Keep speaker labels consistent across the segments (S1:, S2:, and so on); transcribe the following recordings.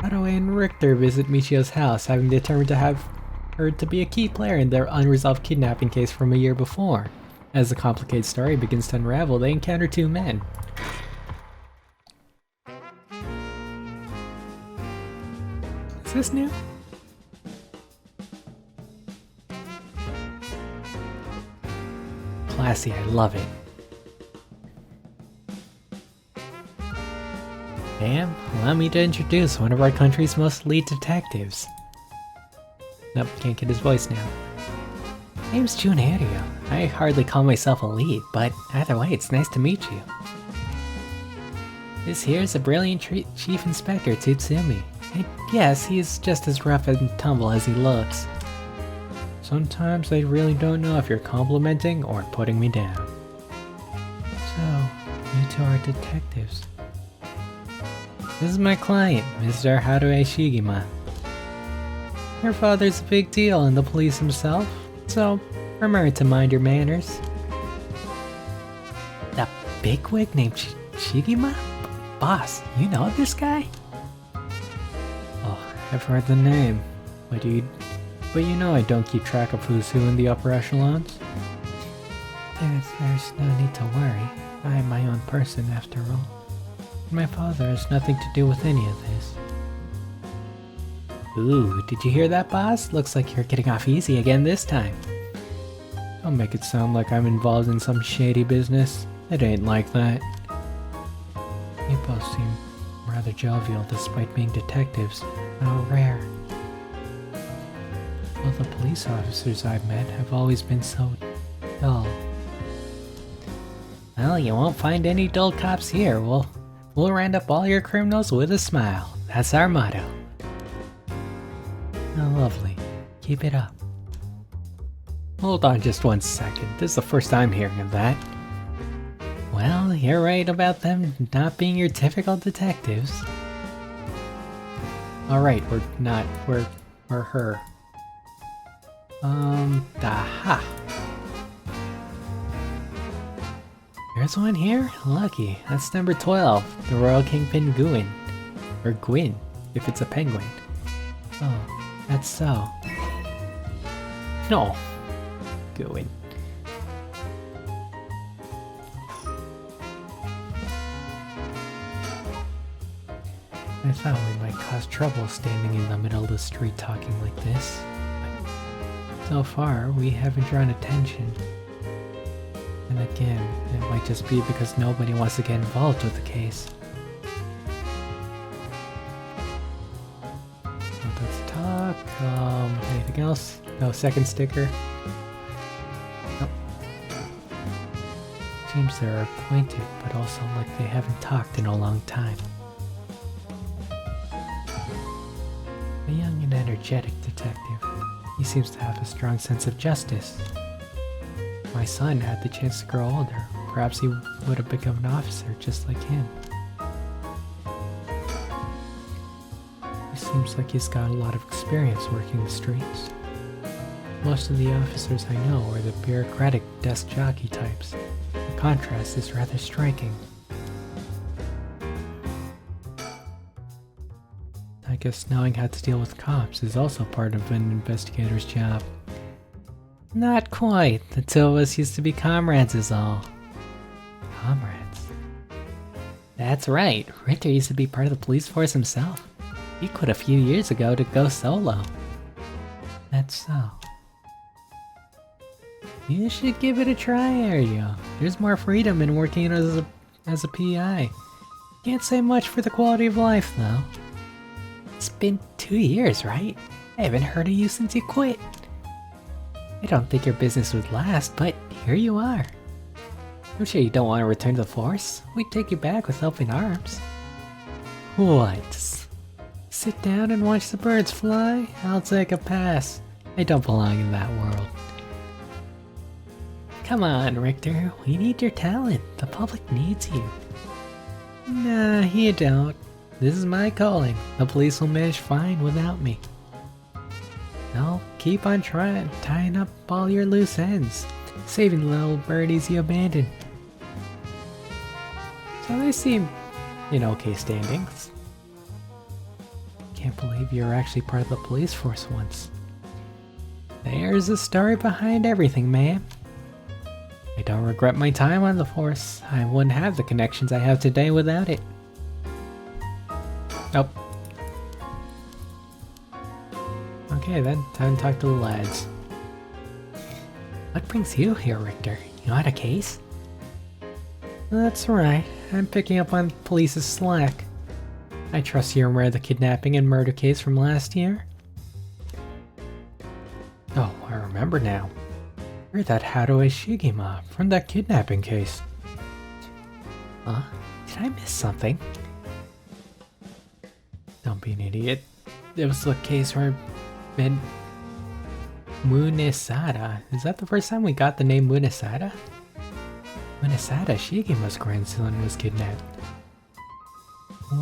S1: Haruo and Richter visit Michio's house, having determined to have her to be a key player in their unresolved kidnapping case from a year before. As the complicated story begins to unravel, they encounter two men. Is this new? Classy, I love it. Ma'am, allow me to introduce one of our country's most elite detectives. Nope, can't get his voice now. Name's Junhario. I hardly call myself elite, but either way, it's nice to meet you. This here's a brilliant Chief Inspector Tsutsumi. And yes, he's just as rough and tumble as he looks. Sometimes I really don't know if you're complimenting or putting me down. So, you two are detectives. This is my client, Mr. Haruo Shigima. Her father's a big deal in the police himself, so remember to mind your manners. That bigwig named Shigima? Boss, you know this guy? Oh, I've heard the name, but you know I don't keep track of who's who in the upper echelons. There's no need to worry. I am my own person after all. My father has nothing to do with any of this. Ooh, did you hear that, boss? Looks like you're getting off easy again this time. Don't make it sound like I'm involved in some shady business. It ain't like that. You both seem rather jovial despite being detectives. How rare. Well, the police officers I've met have always been so dull. Well, you won't find any dull cops here. We'll round up all your criminals with a smile. That's our motto. Oh, lovely. Keep it up. Hold on just one second. This is the first I'm hearing of that. Well, you're right about them not being your typical detectives. Alright, we're her. Aha. There's one here? Lucky. That's number 12, the Royal Kingpin Gwyn. Or Gwyn, if it's a penguin. Oh, that's so. No. Gwyn. I thought we might cause trouble standing in the middle of the street talking like this. But so far, we haven't drawn attention. And again, it might just be because nobody wants to get involved with the case. Let's talk. Anything else? No second sticker? Nope. Seems they're acquainted, but also like they haven't talked in a long time. A young and energetic detective. He seems to have a strong sense of justice. My son had the chance to grow older. Perhaps he would have become an officer just like him. He seems like he's got a lot of experience working the streets. Most of the officers I know are the bureaucratic desk jockey types. The contrast is rather striking. I guess knowing how to deal with cops is also part of an investigator's job. Not quite. The two of us used to be comrades is all. Comrades? That's right. Richter used to be part of the police force himself. He quit a few years ago to go solo. That's so. You should give it a try, Ario. There's more freedom in working as a P.I. Can't say much for the quality of life, though. It's been 2 years, right? I haven't heard of you since you quit. I don't think your business would last, but here you are. I'm sure you don't want to return to the force. We'd take you back with open arms. What? Sit down and watch the birds fly? I'll take a pass. I don't belong in that world. Come on, Richter. We need your talent. The public needs you. Nah, you don't. This is my calling. The police will manage fine without me. I'll keep on tying up all your loose ends, saving the little birdies you abandoned. So they seem in okay standings. can't believe you were actually part of the police force once. There's a story behind everything, ma'am. I don't regret my time on the force. I wouldn't have the connections I have today without it. Oh. Okay then, time to talk to the lads. What brings you here, Richter? You had a case? That's right. I'm picking up on police's slack. I trust you're aware of the kidnapping and murder case from last year? Oh, I remember now. You're that Haruo Shigema from that kidnapping case. Huh? Did I miss something? Don't be an idiot. It was the case where Munesada. Is that the first time we got the name Munesada? Munesada, Shigema's grandson, was kidnapped.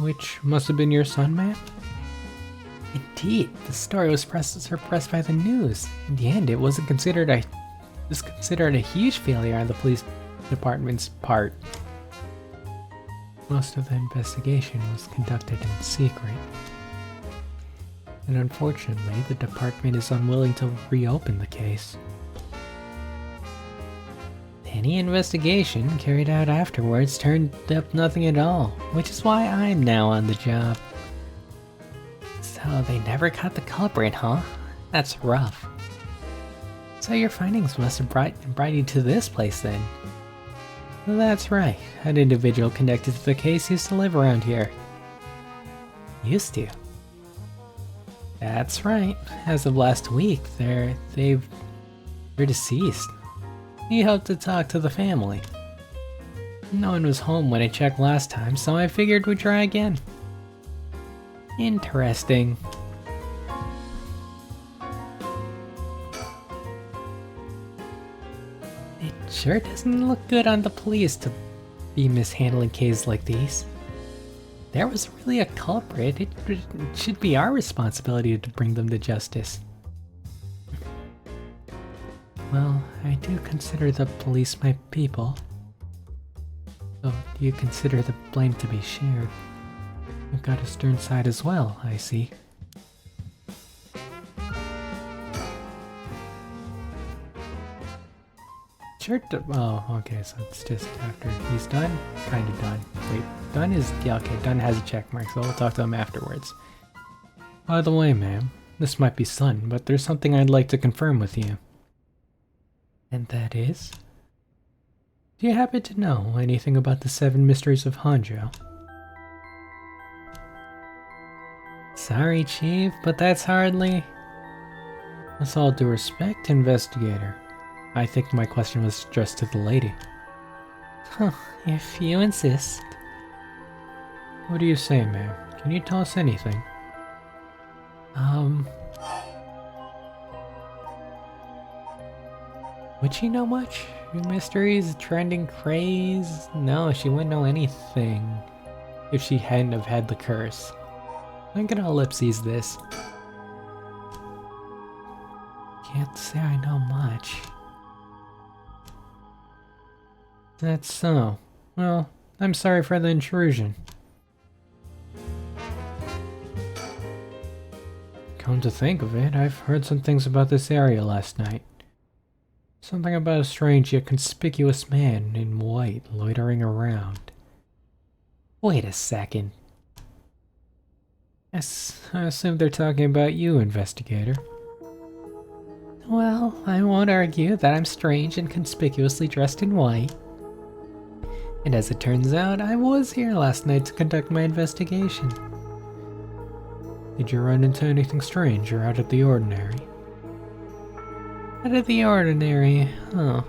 S1: Which must have been your son, ma'am? Indeed, the story was suppressed by the news. In the end, it was considered a huge failure on the police department's part. Most of the investigation was conducted in secret. And unfortunately, the department is unwilling to reopen the case. Any investigation carried out afterwards turned up nothing at all, which is why I'm now on the job. So they never caught the culprit, huh? That's rough. So your findings must have brought you to this place then? Well, that's right. An individual connected to the case used to live around here. Used to? That's right. As of last week, they're deceased. He hoped to talk to the family. No one was home when I checked last time, so I figured we'd try again. Interesting. It sure doesn't look good on the police to be mishandling cases like these. If there was really a culprit, it should be our responsibility to bring them to justice. Well, I do consider the police my people. So, do you consider the blame to be shared? You've got a stern side as well, I see. Sure. Oh, okay, so it's just after he's done? Kinda done. Wait, done is... Yeah, okay, done has a check mark, so we'll talk to him afterwards. By the way, ma'am, this might be sudden, but there's something I'd like to confirm with you. And that is? Do you happen to know anything about the 7 mysteries of Honjo? Sorry, Chief, but that's hardly... With all due respect, investigator. I think my question was addressed to the lady. Huh, if you insist. What do you say, ma'am? Can you tell us anything? Would she know much? Mysteries, trending craze? No, she wouldn't know anything if she hadn't have had the curse. I'm gonna ellipses this. Can't say I know much. That's so. Well, I'm sorry for the intrusion. Come to think of it, I've heard some things about this area last night. Something about a strange yet conspicuous man in white loitering around. Wait a second. I assume they're talking about you, investigator. Well, I won't argue that I'm strange and conspicuously dressed in white. And as it turns out, I was here last night to conduct my investigation. Did you run into anything strange or out of the ordinary? Out of the ordinary, huh?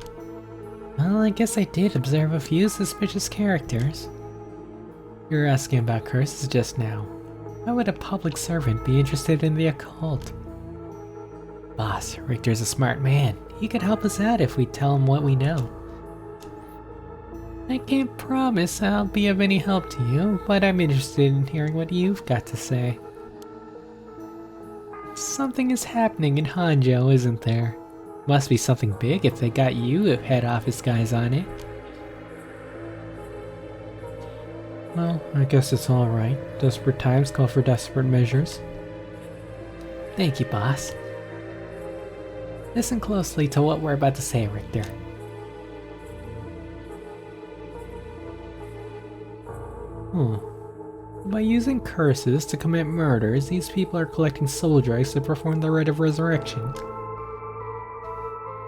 S1: Well, I guess I did observe a few suspicious characters. You were asking about curses just now. Why would a public servant be interested in the occult? Boss, Richter's a smart man. He could help us out if we tell him what we know. I can't promise I'll be of any help to you, but I'm interested in hearing what you've got to say. Something is happening in Honjo, isn't there? Must be something big if they got you head office guys on it. Well, I guess it's alright. Desperate times call for desperate measures. Thank you, boss. Listen closely to what we're about to say, Richter. By using curses to commit murders, these people are collecting soul dregs to perform the rite of resurrection.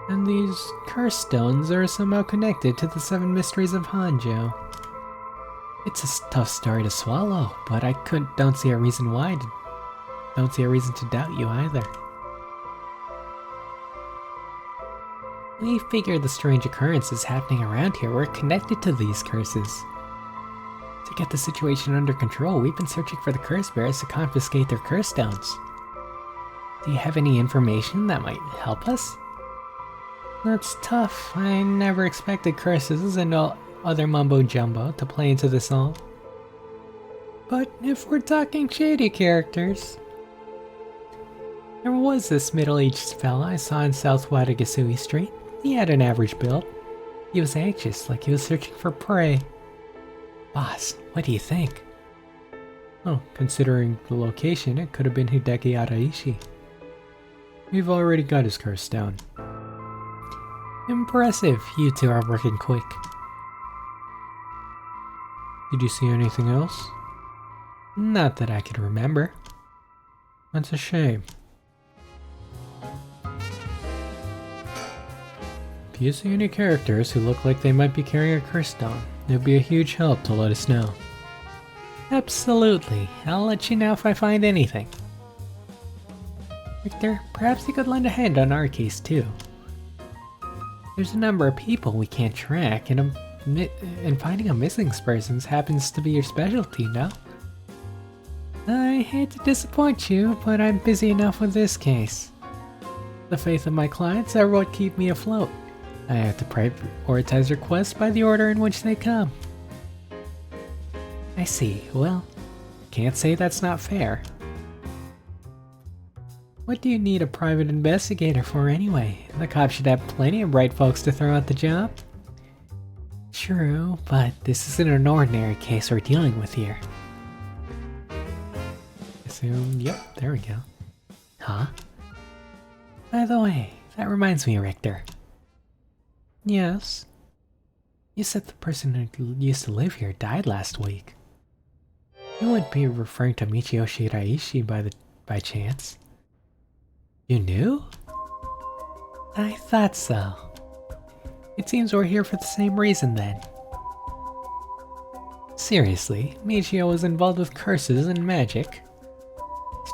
S1: And these curse stones are somehow connected to the 7 mysteries of Honjo. It's a tough story to swallow, but I don't see a reason why. Don't see a reason to doubt you either. We figure the strange occurrences happening around here were connected to these curses. To get the situation under control, we've been searching for the curse bearers to confiscate their curse stones. Do you have any information that might help us? That's tough. I never expected curses and all other mumbo-jumbo to play into this all. But if we're talking shady characters... There was this middle-aged fella I saw in South Watagasui Street. He had an average build. He was anxious, like he was searching for prey. Boss, what do you think? Oh, considering the location, it could have been Hideki Araishi. We've already got his curse down. Impressive, you two are working quick. Did you see anything else? Not that I can remember. That's a shame. If you see any characters who look like they might be carrying a curse stone, it would be a huge help to let us know. Absolutely. I'll let you know if I find anything. Victor, perhaps you could lend a hand on our case too. There's a number of people we can't track, and finding a missing person happens to be your specialty, no? I hate to disappoint you, but I'm busy enough with this case. The faith of my clients are what keep me afloat. I have to prioritize requests by the order in which they come. I see. Well, can't say that's not fair. What do you need a private investigator for anyway? The cops should have plenty of bright folks to throw at the job. True, but this isn't an ordinary case we're dealing with here. Assume, yep, there we go. Huh? By the way, that reminds me, Richter. Yes? You said the person who used to live here died last week. You wouldn't be referring to Michiyo Shiraishi by chance. You knew? I thought so. It seems we're here for the same reason then. Seriously, Michiyo was involved with curses and magic.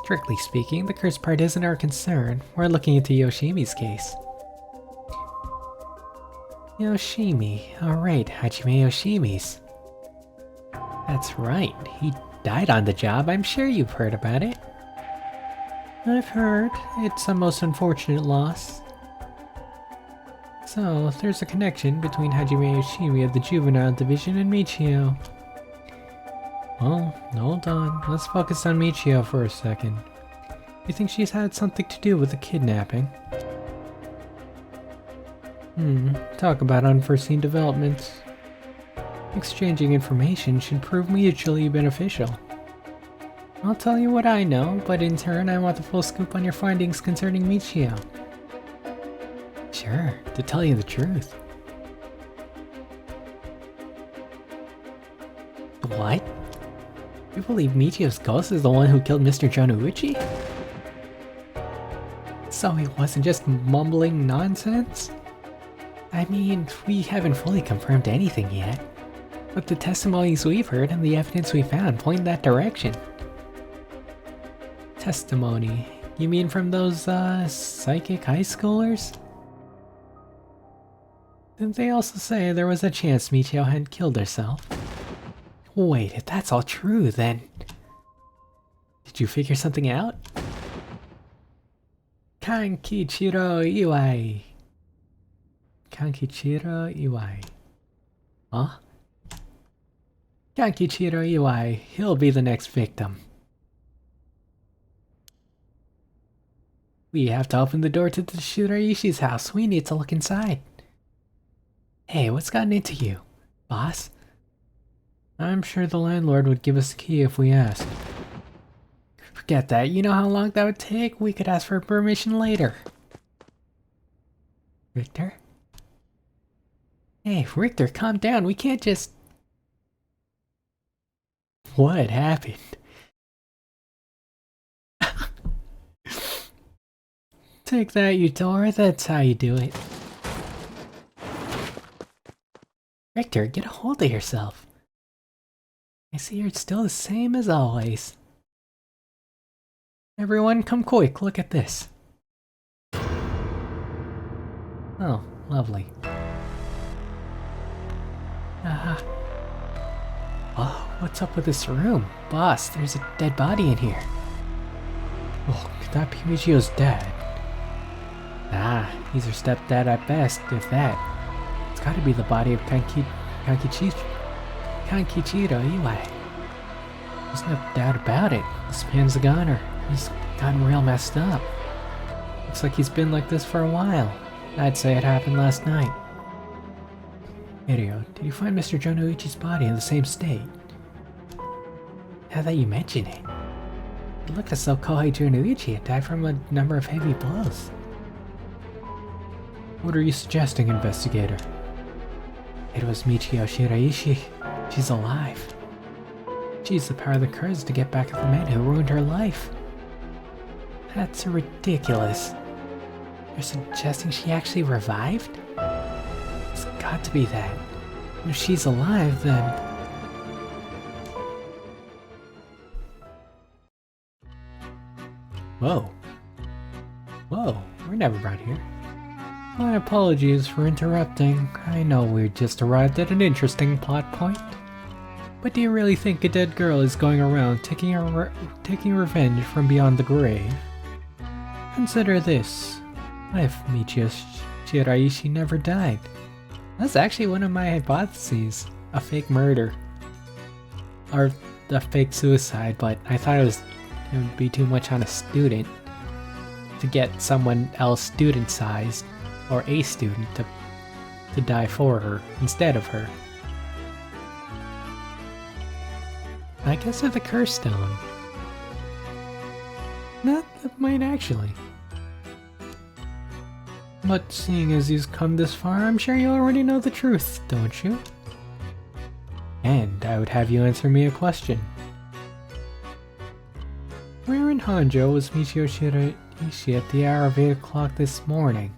S1: Strictly speaking, the curse part isn't our concern. We're looking into Yoshimi's case. Yoshimi. Alright, Hajime Yoshimi's. That's right, he died on the job. I'm sure you've heard about it. I've heard. It's a most unfortunate loss. So, there's a connection between Hajime Yoshimi of the Juvenile Division and Michiyo. Well, hold on. Let's focus on Michiyo for a second. You think she's had something to do with the kidnapping? Talk about unforeseen developments. Exchanging information should prove mutually beneficial. I'll tell you what I know, but in turn I want the full scoop on your findings concerning Michiyo. Sure, to tell you the truth. What? You believe Michiyo's ghost is the one who killed Mr. Jonuichi? So he wasn't just mumbling nonsense? I mean, we haven't fully confirmed anything yet, but the testimonies we've heard and the evidence we found point in that direction. Testimony? You mean from those, psychic high schoolers? Didn't they also say there was a chance Michiyo hadn't killed herself? Wait, if that's all true, then... Did you figure something out? Kankichiro Iwai. Kankichiro Iwai. Huh? Kankichiro Iwai. He'll be the next victim. We have to open the door to the Shiraishi's house. We need to look inside. Hey, what's gotten into you? Boss? I'm sure the landlord would give us the key if we asked. forget that. You know how long that would take? We could ask for permission later. Richter? Hey, Richter, calm down. We can't just... What happened? Take that, Eudora. That's how you do it. Richter, get a hold of yourself. I see you're still the same as always. Everyone, come quick. Look at this. Oh, lovely. Oh, what's up with this room? Boss, there's a dead body in here. Oh, could that be Michiyo's dad? Ah, he's her stepdad at best, if that. It's gotta be the body of Kankichiro Iwai. There's no doubt about it. This man's a goner. He's gotten real messed up. Looks like he's been like this for a while. I'd say it happened last night. Michiyo, did you find Mr. Jonoichi's body in the same state? Now that you mention it, it looked as though Kohei Jonoichi had died from a number of heavy blows. What are you suggesting, investigator? It was Michiyo Shiraishi. She's alive. She's the power of the curse to get back at the man who ruined her life. That's ridiculous. You're suggesting she actually revived? It's got to be that. And if she's alive, then... Whoa. Whoa, we're never brought here. My apologies for interrupting. I know we just arrived at an interesting plot point. But do you really think a dead girl is going around taking revenge from beyond the grave? Consider this. What if Michiyo Shiraishi never died? That's actually one of my hypotheses. A fake murder. Or a fake suicide, but I thought it would be too much on a student to get someone else student-sized, or a student, to die for her, instead of her. I guess of the curse stone. That might actually. But seeing as you've come this far, I'm sure you already know the truth, don't you? And I would have you answer me a question. Where in Honjo was Michiyo Shiraishi at the hour of 8 o'clock this morning?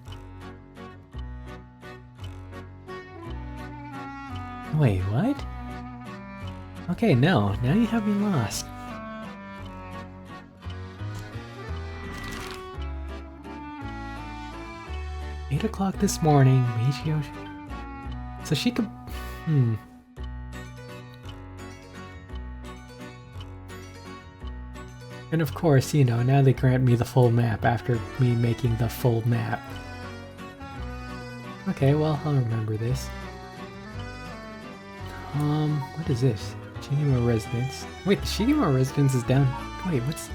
S1: Wait, what? Okay, no, now you have me lost. "8 o'clock this morning, Michiyo..." So she could... And of course, you know, now they grant me the full map after me making the full map. Okay, well, I'll remember this. What is this? Shigemo Residence. Wait, the Shigemo Residence is down... Wait, what's...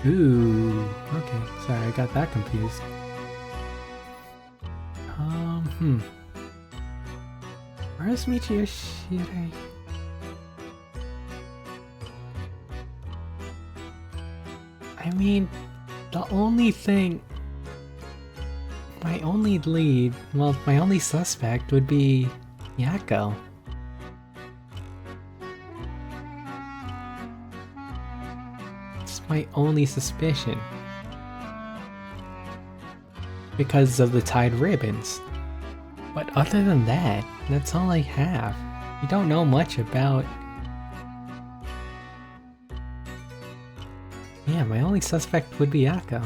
S1: Ooh, okay, sorry, I got that confused. Where's Michiyo Shiraishi? I mean, the only thing... My only lead... Well, my only suspect would be... Yakko. It's my only suspicion. Because of the tied ribbons. But other than that, that's all I have. You don't know much about... Yeah, my only suspect would be Yakko.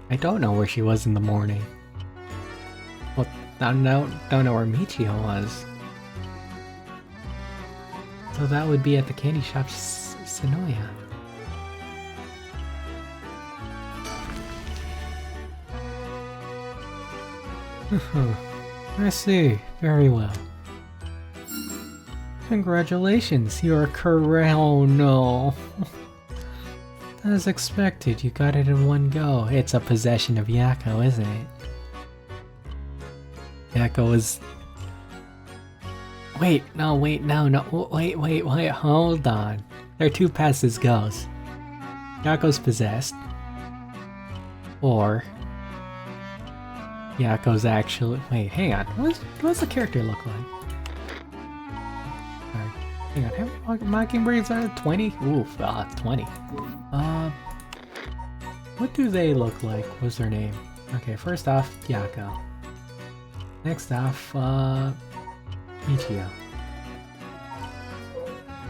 S1: I don't know where she was in the morning. Well, I don't know where Michiyo was. So that would be at the candy shop Sonoya. I see. Very well. Congratulations, you're correct. Oh no. As expected, you got it in one go. It's a possession of Yakko, isn't it? Yakko is... Wait, no, hold on. There are two paths this goes. Yakko's possessed. Or Yakko's actually... Wait, hang on. What's the character look like? Alright, hang on. How many mockingbirds are 20? Oof, 20. What do they look like? What's their name? Okay, first off, Yakko. Next off, Michiyo.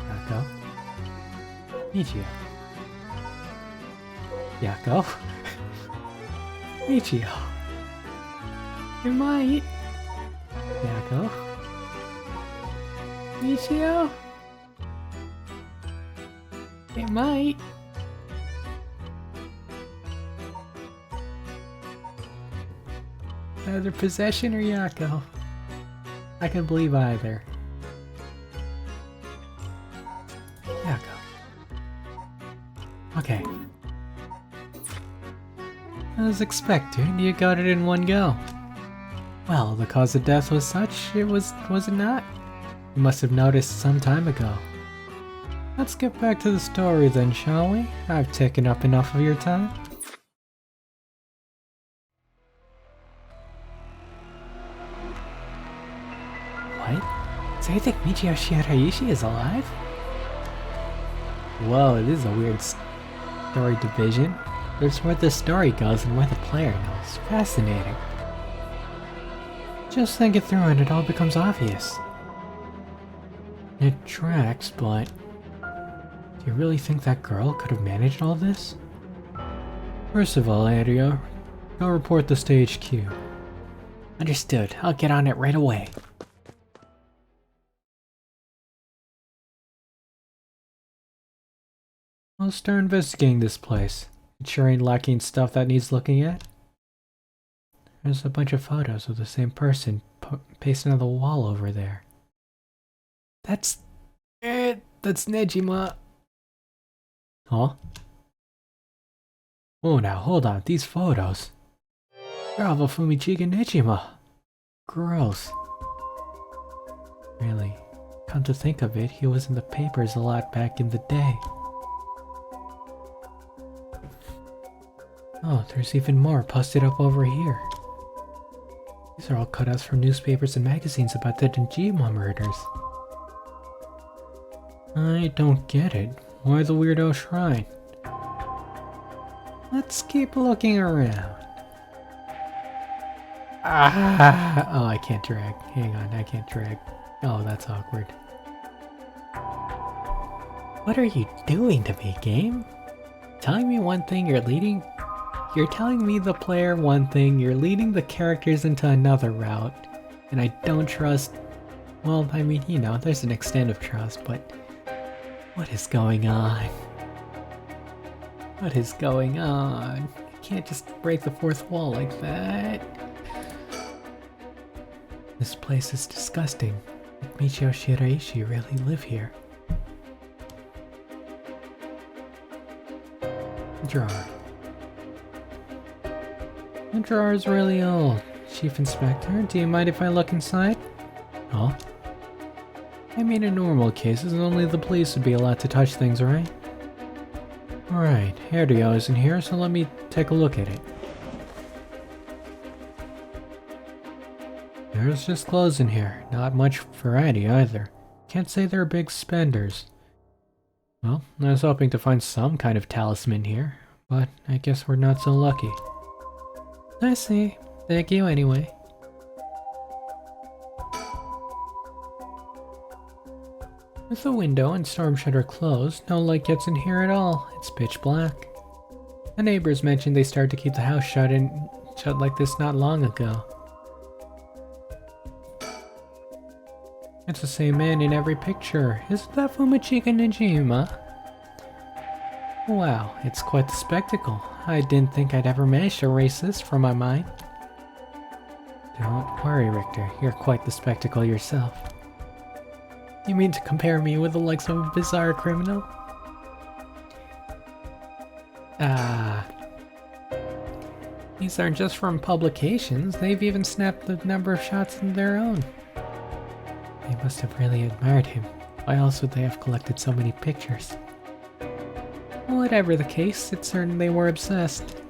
S1: Yakko. Michiyo. Yakko. Michiyo. You might. Yakko. Michiyo. It might. Either Possession or Yakko. I can believe either. Yakko. Okay. As expected, you got it in one go. Well, the cause of death was such, was it not? You must have noticed some time ago. Let's get back to the story then, shall we? I've taken up enough of your time. What? So you think Michiyo Shiraishi is alive? Whoa, this is a weird story division. There's where the story goes and where the player goes. Fascinating. Just think it through and it all becomes obvious. It tracks, but... do you really think that girl could have managed all this? First of all, Aria, go report this to HQ. Understood. I'll get on it right away. I'll start investigating this place. It sure ain't lacking stuff that needs looking at. There's a bunch of photos of the same person pasted on the wall over there. That's Nejima. Huh? Oh, now hold on. These photos. They're of Fumichika Nejima. Gross. Really, come to think of it, he was in the papers a lot back in the day. Oh, there's even more posted up over here. These are all cutouts from newspapers and magazines about the Nejima murders. I don't get it. Why the weirdo shrine? Let's keep looking around. Ah! Oh, I can't drag. Hang on, I can't drag. Oh, that's awkward. What are you doing to me, game? Telling me one thing, you're telling me the player one thing, you're leading the characters into another route, and I don't trust... Well, I mean, you know, there's an extent of trust, but... what is going on? What is going on? You can't just break the fourth wall like that. This place is disgusting. Did Michiyo Shiraishi really live here? Drawer. The drawer is really old. Chief Inspector, do you mind if I look inside? Huh? I mean, in normal cases, only the police would be allowed to touch things, right? Alright, Herdio isn't here, so let me take a look at it. There's just clothes in here. Not much variety either. Can't say they're big spenders. Well, I was hoping to find some kind of talisman here, but I guess we're not so lucky. I see. Thank you anyway. With the window and storm shutter closed, no light gets in here at all. It's pitch black. The neighbors mentioned they started to keep the house shut like this not long ago. It's the same man in every picture. Isn't that Fumichika Nejima? Wow, it's quite the spectacle. I didn't think I'd ever manage to erase this from my mind. Don't worry, Richter. You're quite the spectacle yourself. You mean to compare me with the likes of a bizarre criminal? These aren't just from publications. They've even snapped the number of shots in their own. They must have really admired him. Why else would they have collected so many pictures? Whatever the case, it's certain they were obsessed.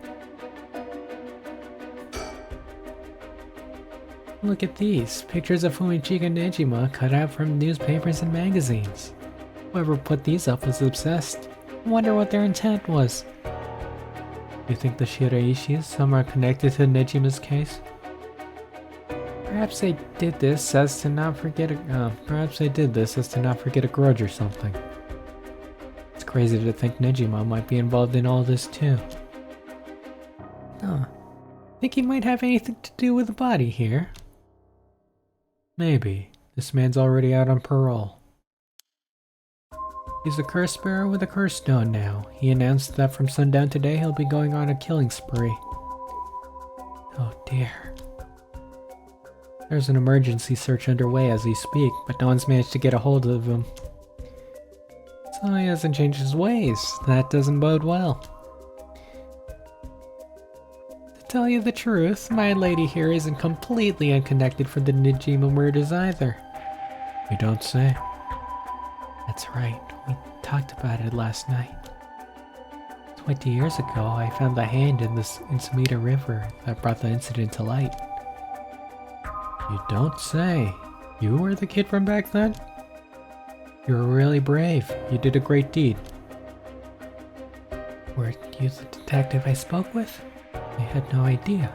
S1: Look at these, pictures of Fumichika and Nejima cut out from newspapers and magazines. Whoever put these up was obsessed. I wonder what their intent was. You think the Shiraishis somehow connected to Nejima's case? Perhaps they did this as to not forget a grudge or something. It's crazy to think Nejima might be involved in all this too. Think he might have anything to do with the body here? Maybe. This man's already out on parole. He's a curse bearer with a curse stone now. He announced that from sundown today he'll be going on a killing spree. Oh dear. There's an emergency search underway as we speak, but no one's managed to get a hold of him. So he hasn't changed his ways. That doesn't bode well. To tell you the truth, my lady here isn't completely unconnected for the Nejima murders either. You don't say? That's right, we talked about it last night. 20 years ago, I found the hand in the Sumida River that brought the incident to light. You don't say. You were the kid from back then? You were really brave. You did a great deed. Were you the detective I spoke with? I had no idea.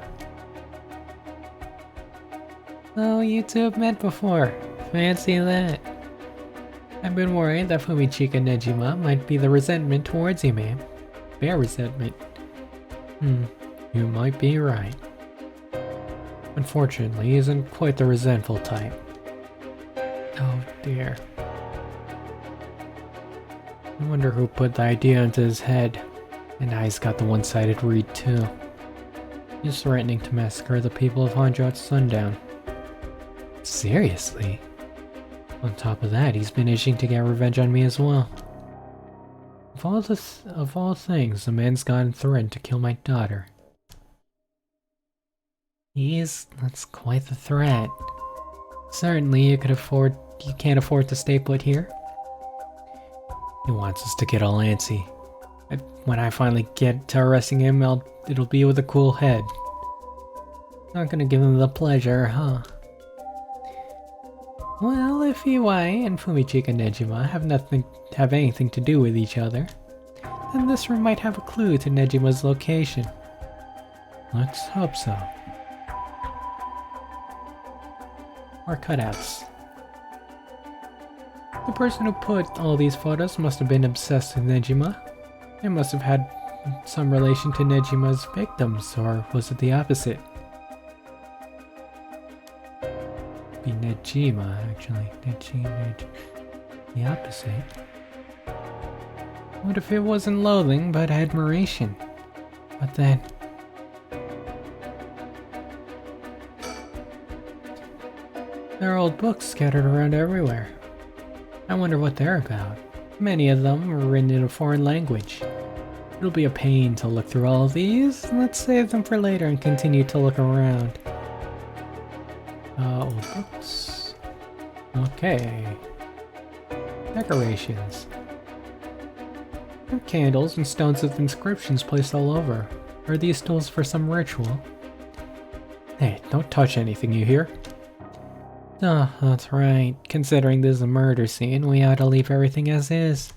S1: Oh, you two have met before. Fancy that. I've been worried that Fumichika Nejima might be the resentment towards you, ma'am. Bear resentment. You might be right. Unfortunately, he isn't quite the resentful type. Oh dear. I wonder who put the idea into his head. And now he's got the one-sided read too. He's threatening to massacre the people of Honjo at sundown. Seriously? On top of that, he's been itching to get revenge on me as well. Of all things, the man's gone and threatened to kill my daughter. That's quite the threat. Certainly you can't afford to stay put here. He wants us to get all antsy. When I finally get to arresting him, it'll be with a cool head. Not gonna give him the pleasure, huh? Well, if P.I and Fumichika Nejima have anything to do with each other, then this room might have a clue to Nejima's location. Let's hope so. Or cutouts. The person who put all these photos must have been obsessed with Nejima. It must have had some relation to Nejima's victims, or was it the opposite? Be Nejima, actually. Nejima. The opposite. What if it wasn't loathing, but admiration? But then... there are old books scattered around everywhere. I wonder what they're about. Many of them are written in a foreign language. It'll be a pain to look through all of these. Let's save them for later and continue to look around. Old books. Okay. Decorations. And candles and stones with inscriptions placed all over. Are these tools for some ritual? Hey, don't touch anything, you hear? Oh, that's right. Considering this is a murder scene, we ought to leave everything as is.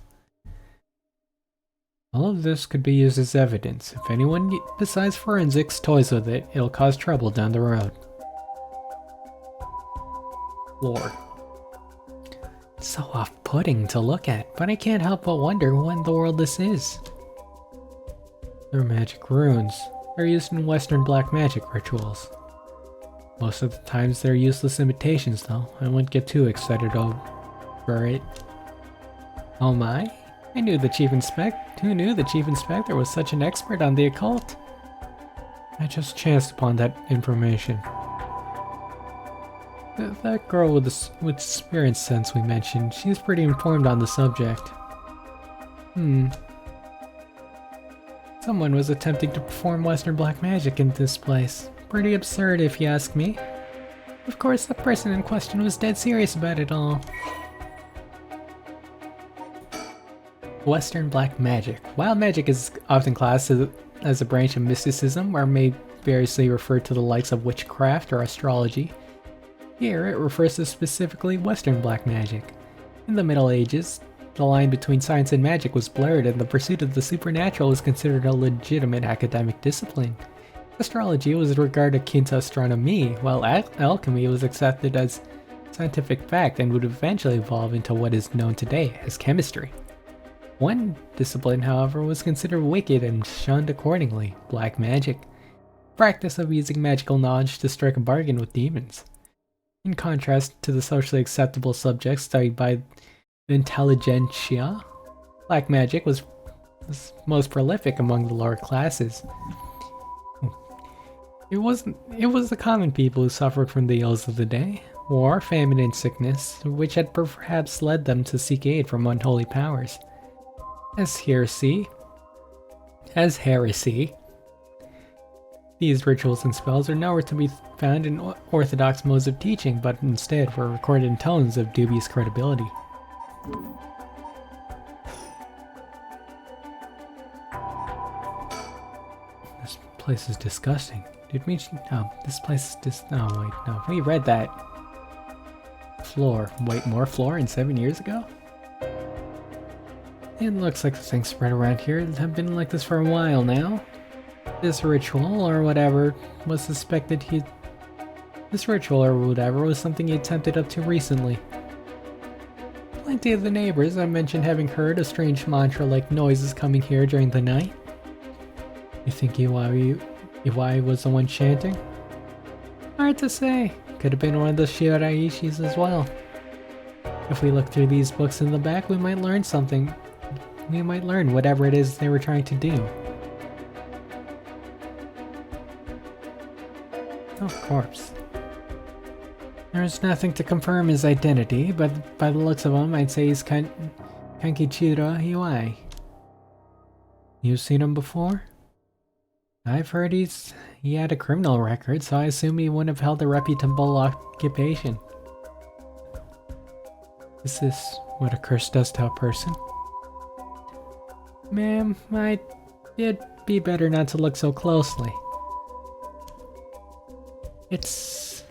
S1: All of this could be used as evidence. If anyone besides forensics toys with it, it'll cause trouble down the road. Lore. It's so off-putting to look at, but I can't help but wonder what in the world this is. They're magic runes. They're used in Western black magic rituals. Most of the times they're useless imitations though. I wouldn't get too excited over it. Oh my? Who knew the Chief Inspector was such an expert on the occult? I just chanced upon that information. That girl with spirit sense we mentioned, she's pretty informed on the subject. Someone was attempting to perform Western black magic in this place. Pretty absurd if you ask me. Of course, the person in question was dead serious about it all. Western Black Magic. Wild magic is often classed as a branch of mysticism, or may variously refer to the likes of witchcraft or astrology. Here, it refers to specifically Western black magic. In the Middle Ages, the line between science and magic was blurred, and the pursuit of the supernatural was considered a legitimate academic discipline. Astrology was regarded akin to astronomy, while alchemy was accepted as scientific fact and would eventually evolve into what is known today as chemistry. One discipline, however, was considered wicked and shunned accordingly: black magic, practice of using magical knowledge to strike a bargain with demons. In contrast to the socially acceptable subjects studied by the intelligentsia, black magic was most prolific among the lower classes. It was the common people who suffered from the ills of the day: war, famine, and sickness, which had perhaps led them to seek aid from unholy powers. As heresy, these rituals and spells are nowhere to be found in orthodox modes of teaching, but instead were recorded in tones of dubious credibility. This place is disgusting. Did we? Oh, this place is oh wait, no, we read that. Floor. Wait, more floor in 7 years ago? It looks like the things spread around here have been like this for a while now. This ritual or whatever was something he attempted up to recently. Plenty of the neighbors I mentioned having heard a strange mantra-like noises coming here during the night. You think Iwai was the one chanting? Hard to say. Could have been one of the Shiraishis as well. If we look through these books in the back, we might learn something. We might learn whatever it is they were trying to do. Oh, corpse. There's nothing to confirm his identity, but by the looks of him, I'd say he's Kankichiro Iwai. You've seen him before? I've heard he had a criminal record, so I assume he wouldn't have held a reputable occupation. Is this what a curse does to a person? Ma'am, it'd be better not to look so closely. It's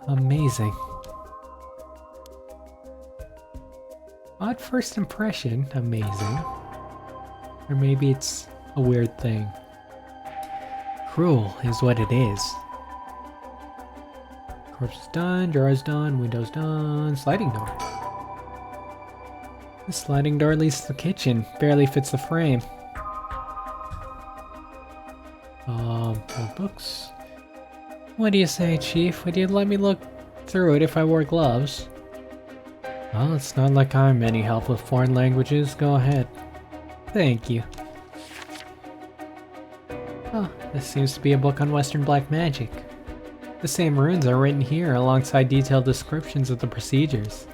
S1: amazing. Odd first impression, amazing. Or maybe it's a weird thing. Cruel is what it is. Corpse is done, drawers done, windows done, sliding door. The sliding door leads to the kitchen, barely fits the frame. Old books. What do you say, Chief? Would you let me look through it if I wore gloves? Well, it's not like I'm any help with foreign languages. Go ahead. Thank you. Oh, this seems to be a book on Western black magic. The same runes are written here alongside detailed descriptions of the procedures.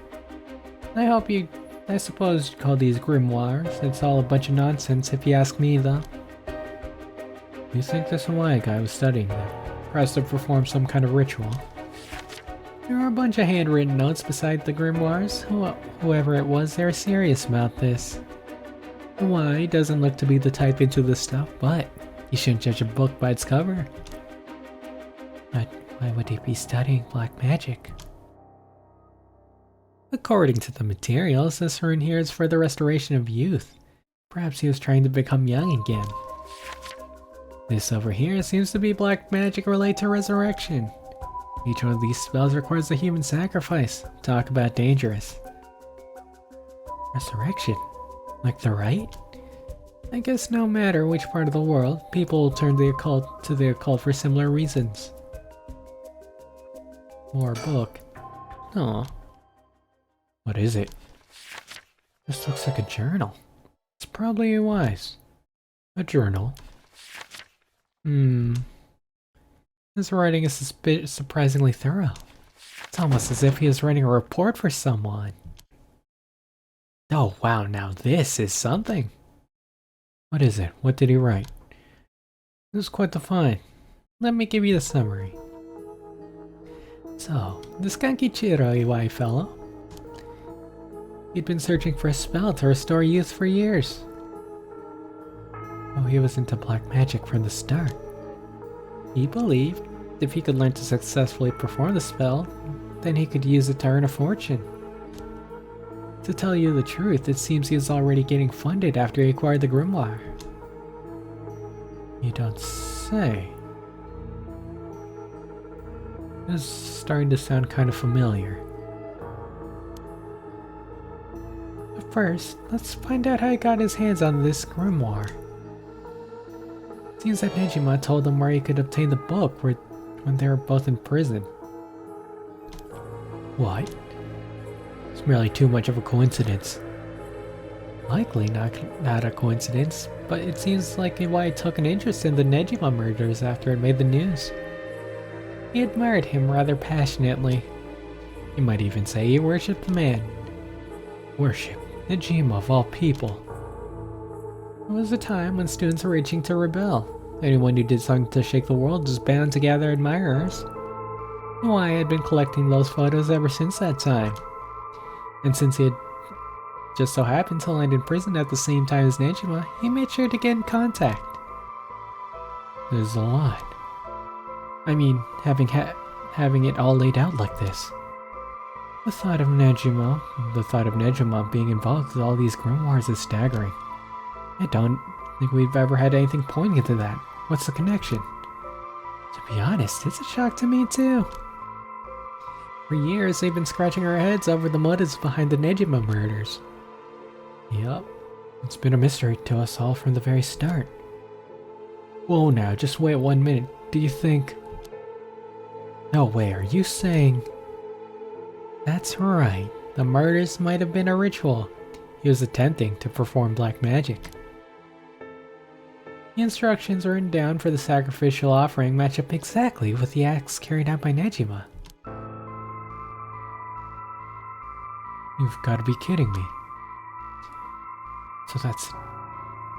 S1: I suppose you'd call these grimoires. It's all a bunch of nonsense if you ask me, though. You think this Hawaii guy was studying them? Perhaps to perform some kind of ritual. There are a bunch of handwritten notes beside the grimoires. Whoever it was, they're serious about this. Hawaii doesn't look to be the type into this stuff, but you shouldn't judge a book by its cover. But why would he be studying black magic? According to the materials, this rune here is for the restoration of youth. Perhaps he was trying to become young again. This over here seems to be black magic related to resurrection. Each one of these spells requires a human sacrifice. Talk about dangerous. Resurrection? Like the right? I guess no matter which part of the world, people will turn to the occult for similar reasons. More book. Aw. What is it? This looks like a journal. It's probably wise. A journal. His writing is surprisingly thorough. It's almost as if he is writing a report for someone. Oh wow, now this is something. What is it? What did he write? This is quite the find. Let me give you the summary. So, this Kankichiro Iwai fellow He'd been searching for a spell to restore youth for years. Oh, he was into black magic from the start. He believed if he could learn to successfully perform the spell, then he could use it to earn a fortune. To tell you the truth, it seems he was already getting funded after he acquired the grimoire. You don't say. This is starting to sound kind of familiar. But first, let's find out how he got his hands on this grimoire. Seems that Nejima told him where he could obtain the book when they were both in prison. What? It's merely too much of a coincidence. Likely not a coincidence, but it seems like why he took an interest in the Nejima murders after it made the news. He admired him rather passionately. You might even say he worshipped the man. Worship Nejima of all people. It was a time when students were itching to rebel. Anyone who did something to shake the world was bound to gather admirers. I had been collecting those photos ever since that time. And since he had just so happened to land in prison at the same time as Nejima, he made sure to get in contact. There's a lot. I mean, having it all laid out like this. The thought of Nejima being involved with all these grimoires is staggering. I don't think we've ever had anything pointing to that. What's the connection? To be honest, it's a shock to me too. For years, they've been scratching our heads over the motives behind the Nejima murders. Yup, it's been a mystery to us all from the very start. Whoa now, just wait 1 minute. Do you think... No way, are you saying... That's right, the murders might have been a ritual. He was attempting to perform black magic. The instructions written down for the sacrificial offering match up exactly with the acts carried out by Nejima. You've got to be kidding me.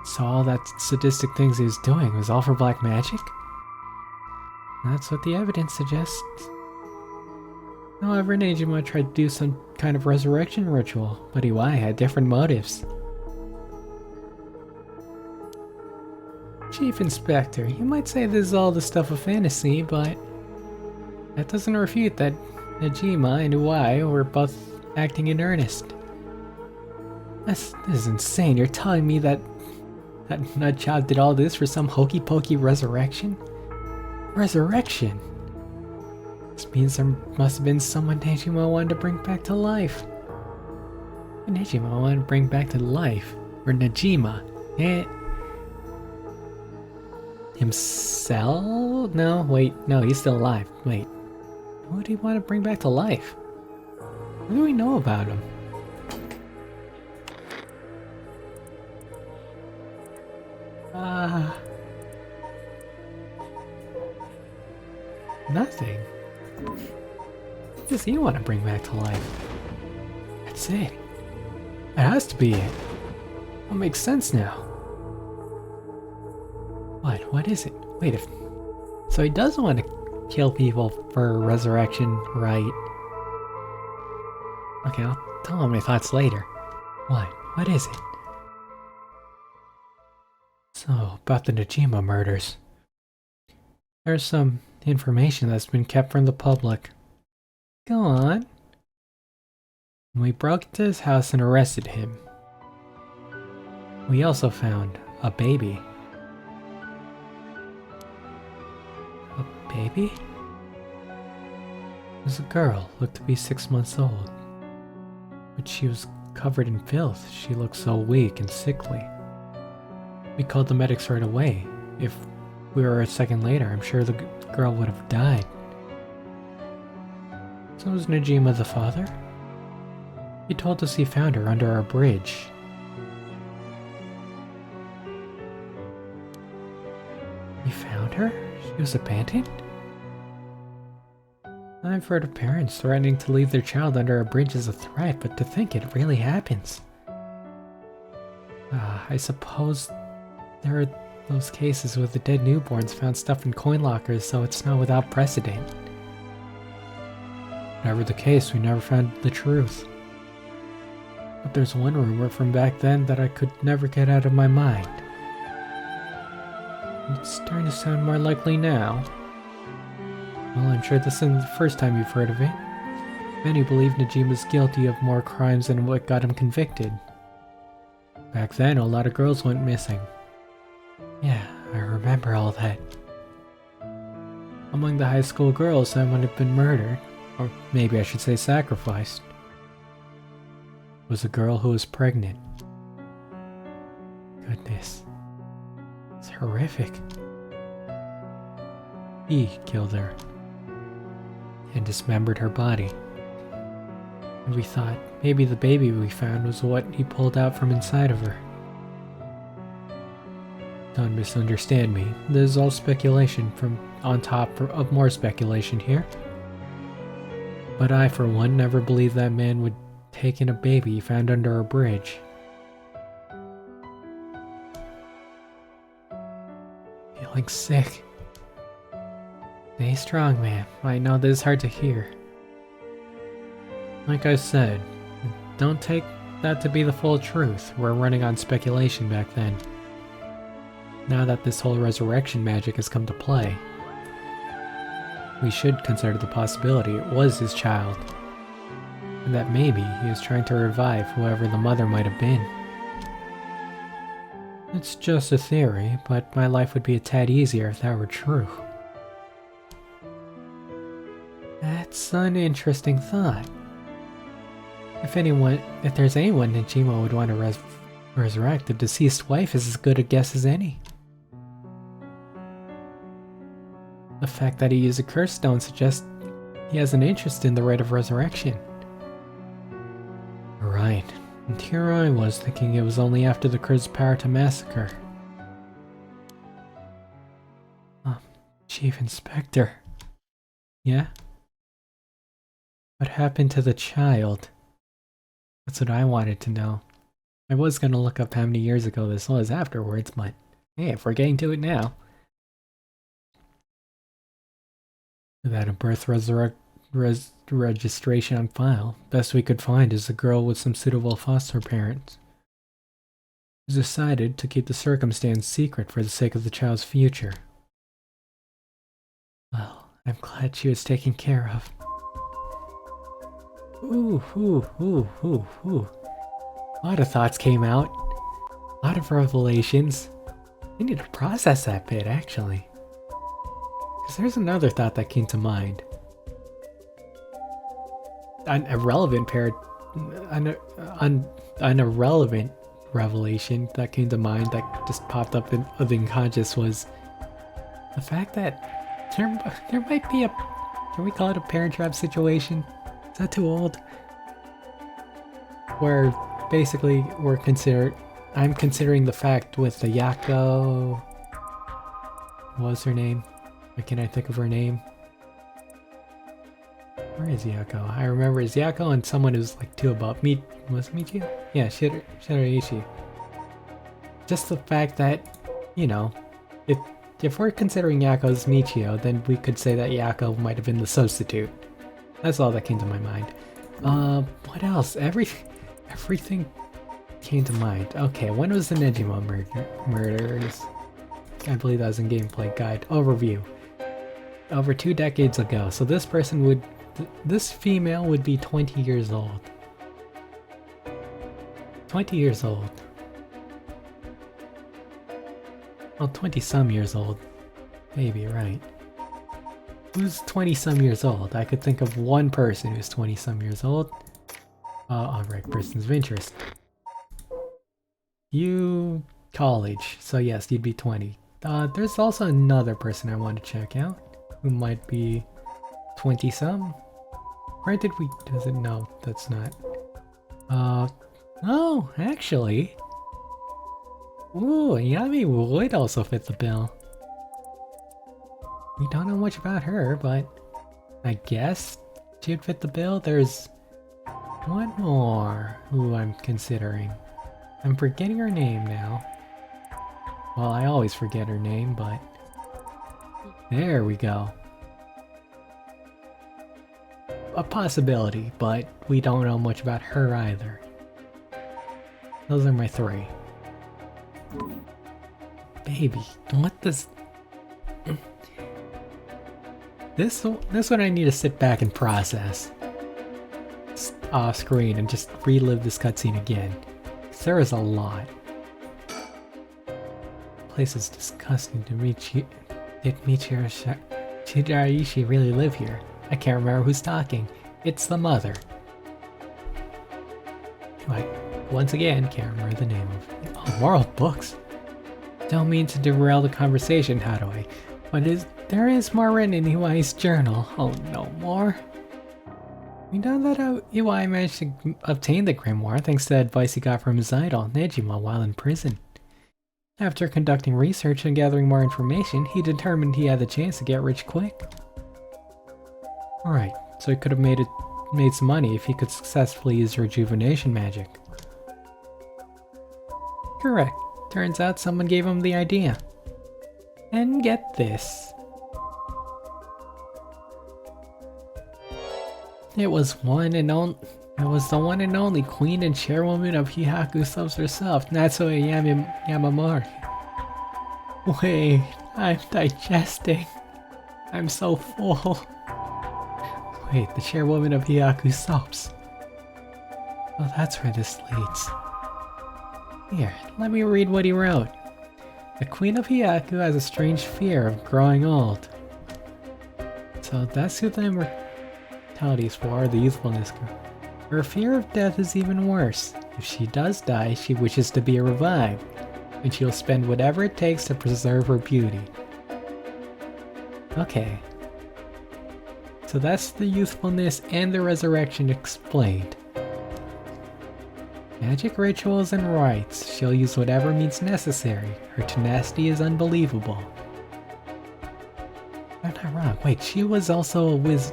S1: So all that sadistic things he was doing was all for black magic? That's what the evidence suggests. However, Nejima tried to do some kind of resurrection ritual, but Iwai had different motives. Chief Inspector, you might say this is all the stuff of fantasy, but that doesn't refute that Nejima and Iwai were both acting in earnest. This is insane. You're telling me that nutjob did all this for some hokey-pokey resurrection? Resurrection? This means there must have been someone Nejima wanted to bring back to life. Nejima wanted to bring back to life? Or Nejima? Himself? No, wait. No, he's still alive. Wait. Who do you want to bring back to life? What do we know about him? Nothing. What does he want to bring back to life? That's it. That has to be it. It makes sense now. What is it? Wait, so he does want to kill people for resurrection, right? Okay, I'll tell him my thoughts later. What is it? So, about the Nejima murders. There's some information that's been kept from the public. Go on. We broke into his house and arrested him. We also found a baby. A baby? It was a girl, looked to be 6 months old. But she was covered in filth. She looked so weak and sickly. We called the medics right away. If we were a second later, I'm sure the girl would have died. So was Nejima the father? He told us he found her under our bridge. He found her? She was abandoned? I've heard of parents threatening to leave their child under a bridge as a threat, but to think it really happens. I suppose there are those cases with the dead newborns found stuffed in coin lockers, so it's not without precedent. Whatever the case, we never found the truth. there's one rumor from back then that I could never get out of my mind. It's starting to sound more likely now. Well, I'm sure this isn't the first time you've heard of it. Many believe Nejima's guilty of more crimes than what got him convicted. Back then, a lot of girls went missing. Yeah, I remember all that. Among the high school girls, someone had been murdered, or maybe I should say sacrificed. It was a girl who was pregnant. Goodness. It's horrific. He killed her and dismembered her body. And we thought maybe the baby we found was what he pulled out from inside of her. Don't misunderstand me. This is all speculation from on top of more speculation here. But I, for one, never believed that man would take in a baby found under a bridge. Feeling sick. Stay strong, man. I know this is hard to hear. Like I said, don't take that to be the full truth. We're running on speculation back then. Now that this whole resurrection magic has come to play, we should consider the possibility it was his child, and that maybe he was trying to revive whoever the mother might have been. It's just a theory, but my life would be a tad easier if that were true. That's an interesting thought. If there's anyone Nejima would want to resurrect, the deceased wife is as good a guess as any. The fact that he used a curse stone suggests he has an interest in the rite of resurrection. Right, and here I was thinking it was only after the Parata massacre. Chief Inspector. Yeah? What happened to the child? That's what I wanted to know. I was gonna look up how many years ago this was afterwards, but hey, if we're getting to it now. Without a birth registration on file, best we could find is a girl with some suitable foster parents. It was decided to keep the circumstance secret for the sake of the child's future. Well, I'm glad she was taken care of. Ooh. A lot of thoughts came out. A lot of revelations. I need to process that bit, actually. Because there's another thought that came to mind. An irrelevant revelation that came to mind that just popped up in the unconscious was the fact that there might be a, can we call it a parent trap situation? Is that too old? Where basically I'm considering the fact with the Yakko, what was her name? Why can't I think of her name? Where is Yakko? I remember it's Yakko and someone who's like two above. Was it Michiyo? Yeah, Shiraishi. Just the fact that, you know, if we're considering Yakko as Michiyo, then we could say that Yakko might have been the substitute. That's all that came to my mind. What else? Everything came to mind. Okay, when was the Nejima murders? I believe that was in gameplay guide. Overview. Over 2 decades ago. So this female would be 20 years old. 20 years old. Well, 20-some years old. Maybe, right. Who's 20-some years old? I could think of one person who's 20-some years old. Alright, persons of interest. You... college. So yes, you'd be 20. There's also another person I want to check out. Who might be 20-some? Granted, no, that's not. Oh, actually. Ooh, Yami would also fit the bill. We don't know much about her, but I guess she'd fit the bill. There's one more who I'm considering. I'm forgetting her name now. Well, I always forget her name, but there we go. A possibility, but we don't know much about her either. Those are my 3. Baby, what does... This one I need to sit back and process. Off screen and just relive this cutscene again. 'Cause there is a lot. Place is disgusting to meet you. Did Michiyo Shiraishi really live here? I can't remember who's talking. It's the mother. I, once again, can't remember the name of it. Oh, moral books. Don't mean to derail the conversation, how do I? But there is more written in Iwai's journal. Oh, no more? We know that Iwai managed to obtain the grimoire thanks to the advice he got from his idol, Nejima, while in prison. After conducting research and gathering more information, he determined he had the chance to get rich quick. Alright, so he could have made some money if he could successfully use rejuvenation magic. Correct. Turns out someone gave him the idea. And get this. It was the one and only queen and chairwoman of Hihaku Subs herself, Natsuo Yamamori. Wait, I'm digesting. I'm so full. Wait, the chairwoman of Hihaku Subs. Oh, that's where this leads. Here, let me read what he wrote. The Queen of Hihaku has a strange fear of growing old. So that's who the immortality is for, the youthfulness. Her fear of death is even worse. If she does die, she wishes to be revived, and she'll spend whatever it takes to preserve her beauty. Okay. So that's the youthfulness and the resurrection explained. Magic rituals and rites. She'll use whatever means necessary. Her tenacity is unbelievable. I'm not wrong. Wait, she was also a witch,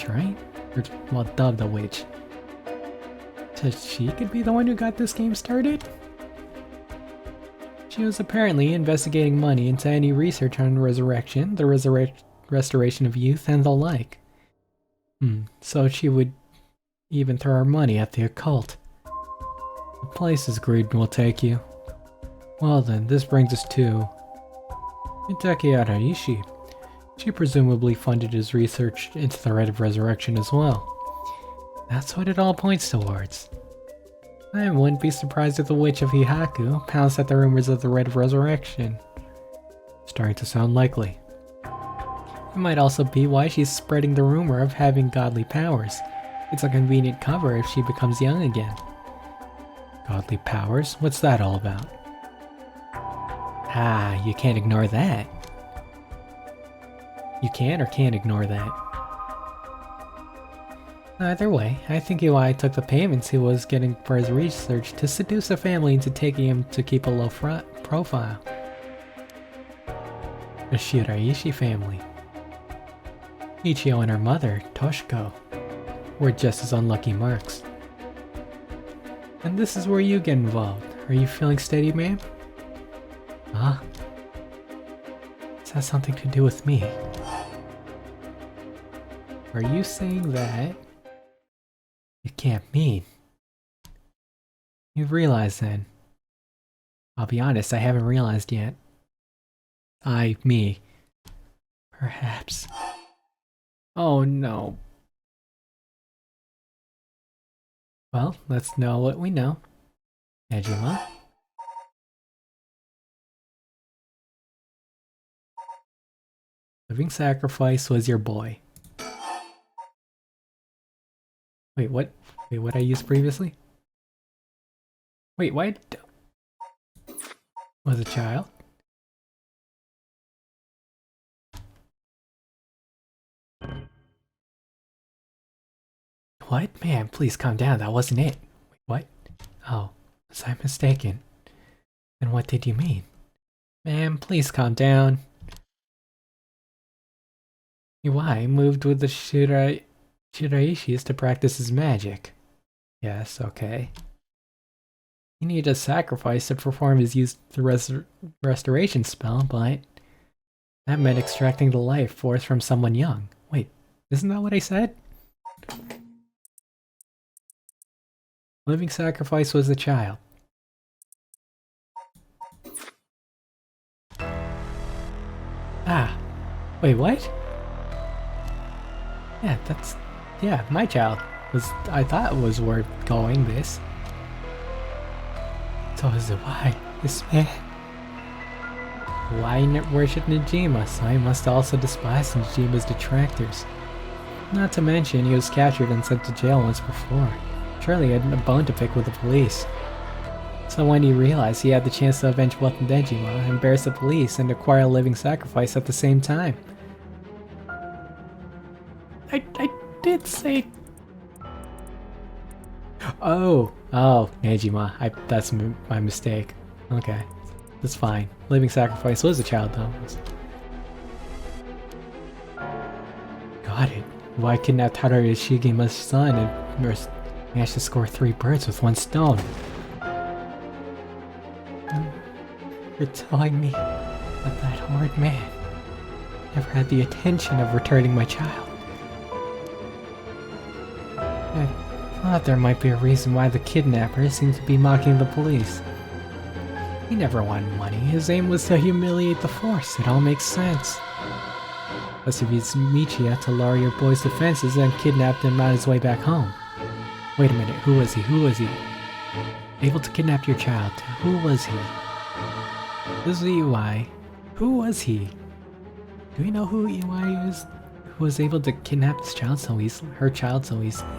S1: right? Or, well, dubbed a witch. So she could be the one who got this game started? She was apparently investigating money into any research on resurrection, the restoration of youth, and the like. So she would even throw her money at the occult. The places greed will take you. Well then, this brings us to Hideki Araishi. She presumably funded his research into the Rite of Resurrection as well. That's what it all points towards. I wouldn't be surprised if the Witch of Hihaku pounced at the rumors of the Rite of Resurrection. Starting to sound likely. It might also be why she's spreading the rumor of having godly powers. It's a convenient cover if she becomes young again. Godly powers? What's that all about? Ah, you can't ignore that. You can or can't ignore that. Either way, I think Iwai took the payments he was getting for his research to seduce a family into taking him to keep a low profile. The Shiraishi family. Michiyo and her mother, Toshiko, were just as unlucky marks. And this is where you get involved. Are you feeling steady, ma'am? Huh? Does that something to do with me? Are you saying that you can't mean? You've realized then. I'll be honest, I haven't realized yet. Me. Perhaps. Oh no. Well, let's know what we know. Nejima? Living sacrifice was your boy. Wait, what? Wait, what I used previously? Wait, what? Was a child? What? Man, please calm down. That wasn't it. Wait, what? Oh, was I mistaken? Then what did you mean? Man, please calm down. Iwai moved with the Shiraishis to practice his magic. Yes, okay. He needed a sacrifice to perform his restoration spell, but that meant extracting the life force from someone young. Wait, isn't that what I said? Living sacrifice was a child. Ah, wait, what? Yeah, yeah, my child. I thought was worth going this. So is it why? This man. Why worship Najima, so I must also despise Najima's detractors. Not to mention, he was captured and sent to jail once before. Surely he had a bone to pick with the police. So when he realized he had the chance to avenge both Najima, embarrass the police, and acquire a living sacrifice at the same time. I did say... Oh, Najima. That's my mistake. Okay, that's fine. Living sacrifice was a child, though. Got it. Why kidnap Tadaru Shigema's son and managed to score 3 birds with 1 stone? You're telling me that that horrid man never had the intention of returning my child? I thought there might be a reason why the kidnapper seemed to be mocking the police. He never wanted money. His aim was to humiliate the force. It all makes sense. Must have used Michiyo to lower your boy's defenses and kidnapped him on his way back home. Wait a minute, who was he? Who was he? Able to kidnap your child. Who was he? This is EY. Who was he? Do we know who EY is? Who was able to kidnap this child so easily? Her child so easily?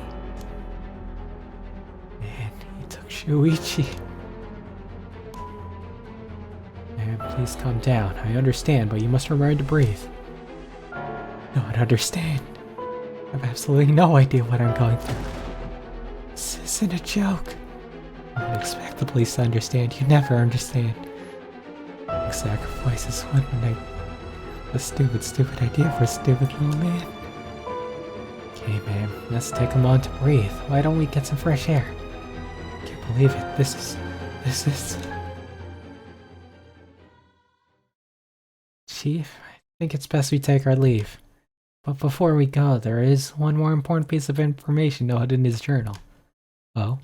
S1: Man, he took Shuichi. Man, please calm down. I understand, but you must remember to breathe. Don't understand. I have absolutely no idea what I'm going through. This isn't a joke. I would expect the police to understand. You never understand. Sacrifices one night. A stupid idea for a stupid little man. Okay, man, let's take a moment to breathe. Why don't we get some fresh air? Can't believe it. This is... Chief, I think it's best we take our leave. But before we go, there is one more important piece of information noted in his journal. Oh?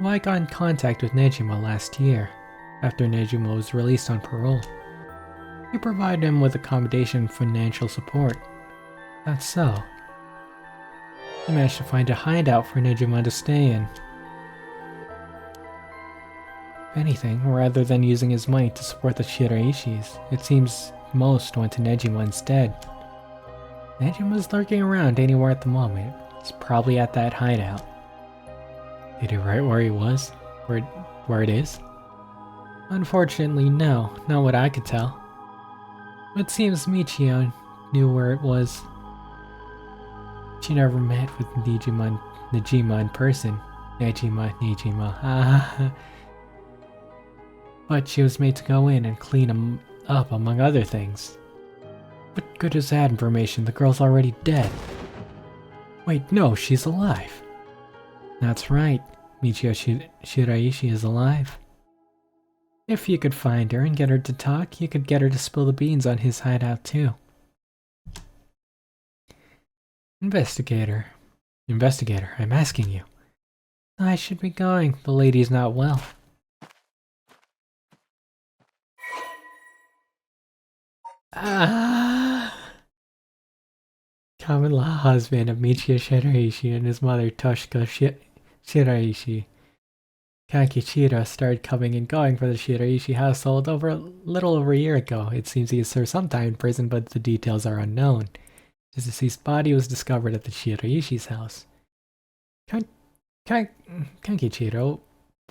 S1: Well, I got in contact with Nejima last year, after Nejima was released on parole. We provided him with accommodation and financial support. That's so. He managed to find a hideout for Nejima to stay in. If anything, rather than using his money to support the Shiraishis, it seems most went to Nejima instead. Nejima's lurking around anywhere at the moment. He's probably at that hideout. Did he write where he was? Where it is? Unfortunately, no. Not what I could tell. It seems Michiyo knew where it was. She never met with Najima in person. Nejima. But she was made to go in and clean him up, among other things. What good is that information? The girl's already dead. Wait, no, she's alive. That's right. Michiyo Shiraishi is alive. If you could find her and get her to talk, you could get her to spill the beans on his hideout too. Investigator, I'm asking you. I should be going. The lady's not well. Common law husband of Michiyo Shiraishi and his mother Toshiko Shiraishi. Kankichiro started coming and going for the Shiraishi household a little over a year ago. It seems he has served some time in prison, but the details are unknown. His deceased body was discovered at the Shiraishi's house. Kankichiro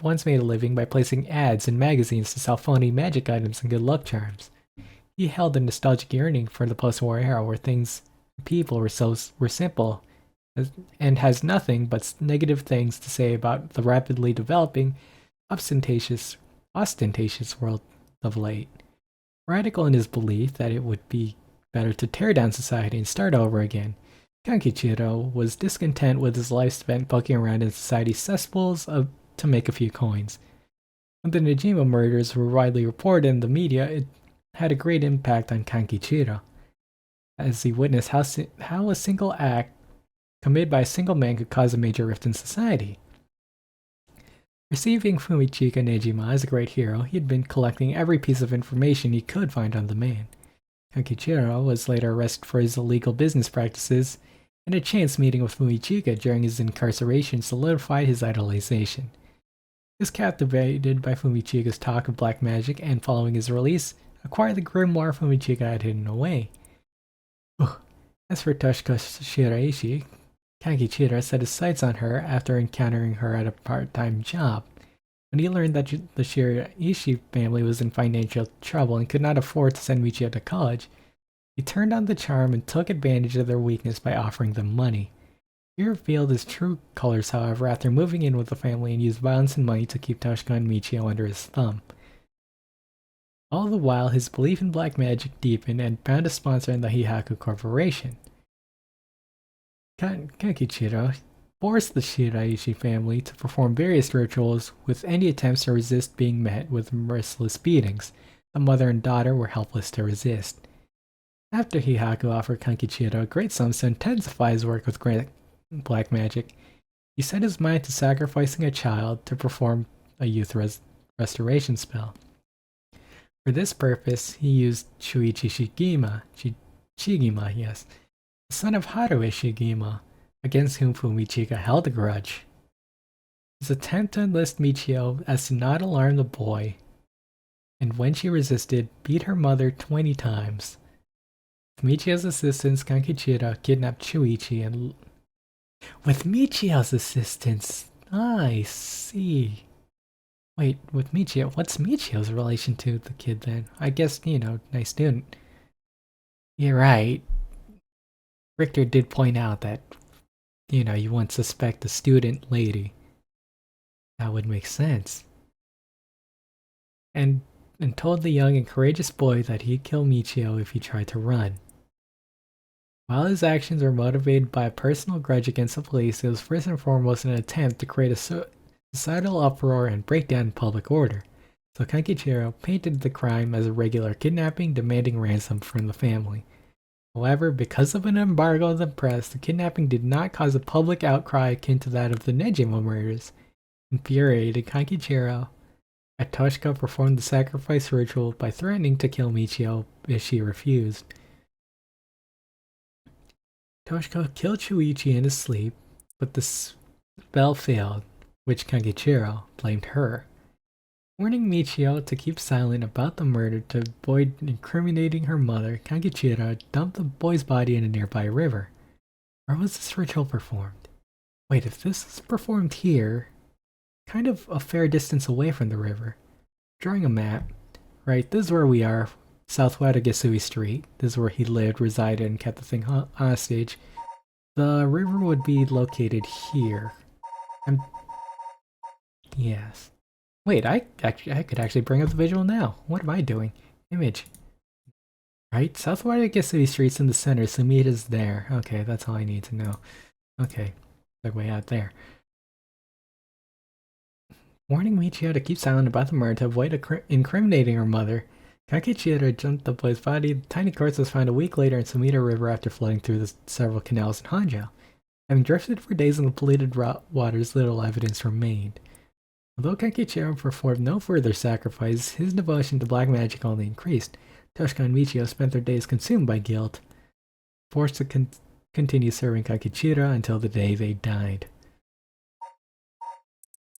S1: once made a living by placing ads in magazines to sell phony magic items and good luck charms. He held a nostalgic yearning for the post-war era where things and people were simple, and has nothing but negative things to say about the rapidly developing, ostentatious world of late. Radical in his belief that it would be better to tear down society and start over again, Kankichiro was discontent with his life spent poking around in society's cesspools to make a few coins. When the Najima murders were widely reported in the media, it had a great impact on Kankichiro, as he witnessed how a single act committed by a single man could cause a major rift in society. Perceiving Fumichika Nejima as a great hero, he had been collecting every piece of information he could find on the man. Kankichiro was later arrested for his illegal business practices, and a chance meeting with Fumichika during his incarceration solidified his idolization. He was captivated by Fumichika's talk of black magic, and following his release, acquired the grimoire Fumichika had hidden away. As for Toshiko Shiraishi, Kankichiro set his sights on her after encountering her at a part-time job. When he learned that the Shiraishi family was in financial trouble and could not afford to send Michiyo to college, he turned on the charm and took advantage of their weakness by offering them money. He revealed his true colors, however, after moving in with the family and used violence and money to keep Toshiko and Michiyo under his thumb. All the while, his belief in black magic deepened and found a sponsor in the Hihaku Corporation. Kankichiro forced the Shiraishi family to perform various rituals, with any attempts to resist being met with merciless beatings. The mother and daughter were helpless to resist. After Hihaku offered Kankichiro great sums to intensify his work with black magic, he set his mind to sacrificing a child to perform a youth restoration spell. For this purpose, he used Shuichi Shigima, yes, the son of Haruhi Shigima, against whom Fumichika held a grudge. His attempt to enlist Michiyo as to not alarm the boy, and when she resisted, beat her mother 20 times. With Michiyo's assistance, Kankichiro kidnapped Shuichi and... With Michiyo's assistance? I see. Wait, with Michiyo, what's Michiyo's relation to the kid then? I guess, nice student. You're right. Richter did point out that, you wouldn't suspect a student lady. That would make sense. And told the young and courageous boy that he'd kill Michiyo if he tried to run. While his actions were motivated by a personal grudge against the police, it was first and foremost an attempt to create a societal uproar and break down public order. So Kankichiro painted the crime as a regular kidnapping, demanding ransom from the family. However, because of an embargo of the press, the kidnapping did not cause a public outcry akin to that of the Nejima murders. Infuriated, Kankichiro at Toshiko performed the sacrifice ritual by threatening to kill Michiyo if she refused. Toshiko killed Shuichi in his sleep, but the spell failed, which Kankichiro blamed her. Warning Michiyo to keep silent about the murder to avoid incriminating her mother, Kankichiro dumped the boy's body in a nearby river. Where was this ritual performed? Wait, if this is performed here, kind of a fair distance away from the river. Drawing a map, right, this is where we are, South Watagisui Street. This is where he lived, resided, and kept the thing hostage. The river would be located here. Yes. Wait, I could actually bring up the visual now. What am I doing? Image. Right? South Watagisui Street's in the center, so meet is there. Okay, that's all I need to know. Okay, like way out there. Warning Michiyo to keep silent about the murder to avoid incriminating her mother, Kankichiro jumped the boy's body. The tiny corpse was found a week later in Sumida River after floating through the several canals in Honjo. Having drifted for days in the polluted waters, little evidence remained. Although Kankichiro performed no further sacrifice, his devotion to black magic only increased. Toshiko and Michiyo spent their days consumed by guilt, forced to continue serving Kankichiro until the day they died.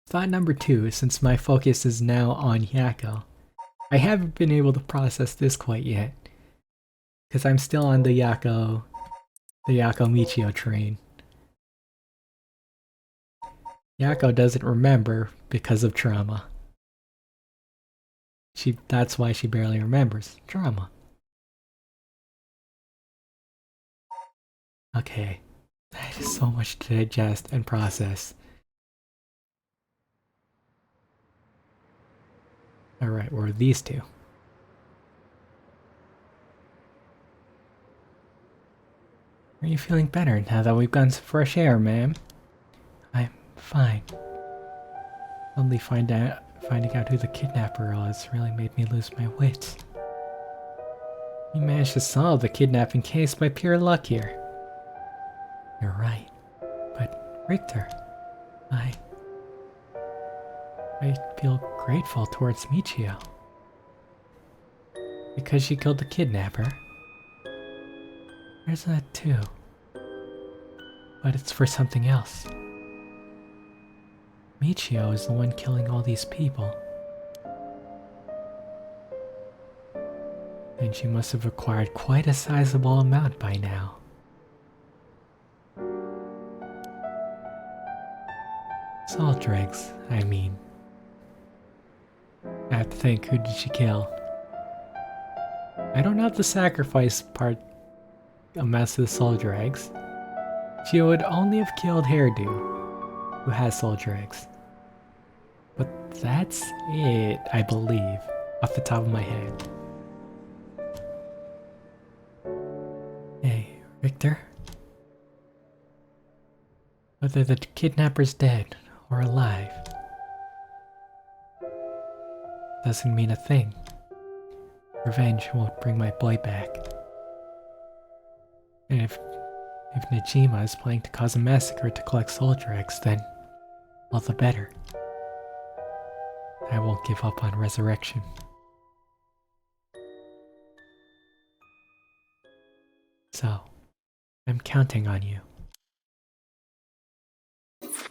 S1: Thought number 2, since my focus is now on Yakko. I haven't been able to process this quite yet, because I'm still on the Yakko Michiyo train. Yakko doesn't remember because of trauma. That's why she barely remembers. Trauma. Okay. That is so much to digest and process. Alright, where are these two? Are you feeling better now that we've gotten some fresh air, ma'am? I'm fine. Only finding out who the kidnapper is really made me lose my wits. You managed to solve the kidnapping case by pure luck here. You're right. But Richter, I feel grateful towards Michiyo. Because she killed the kidnapper. There's that too. But it's for something else. Michiyo is the one killing all these people. And she must have acquired quite a sizable amount by now. Salt dregs, I mean. I have to think, who did she kill? I don't know if the sacrifice part amounts to the soul dregs. She would only have killed Hairdo, who has soul dregs. But that's it, I believe, off the top of my head. Hey, Richter? Whether the kidnapper's dead or alive doesn't mean a thing. Revenge won't bring my boy back. And if Najima is planning to cause a massacre to collect soul dregs, then all the better. I won't give up on resurrection. So, I'm counting on you.